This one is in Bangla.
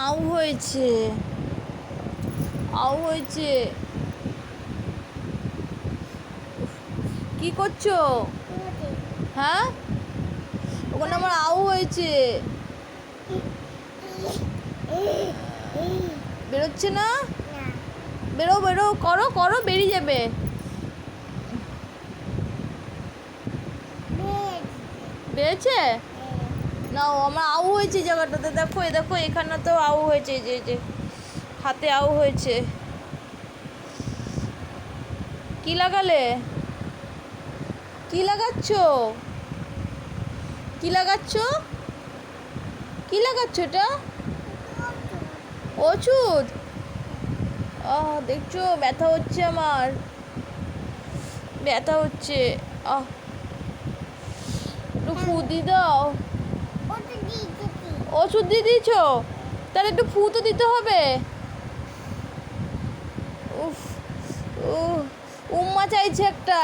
আউ হয়েছে, আউ হয়েছে। কি করছো? হ্যাঁ, ওখানে আমার আউ হয়েছে। বেরোচ্ছে না? বেরো বেরো, করো করো, বেরিয়ে যাবে। বেড়েছে না, আমার আউ হয়েছে জায়গাটাতে। দেখো দেখো, এখানে তো আউ হয়েছে, এই যে এই যে হাতে আউ হয়েছে। কি লাগালে? কি লাগাচ্ছ? কি লাগাচ্ছ? কি লাগাচ্ছ এটা? ওষুধ? দেখছো, ব্যথা হচ্ছে আমার, ব্যথা হচ্ছে। একটু ফু দিয়ে দাও। ওষুধ দিয়ে দিয়েছ? তাহলে একটু ফু তো দিতে হবে। উফ, উম্মা চাইছে একটা।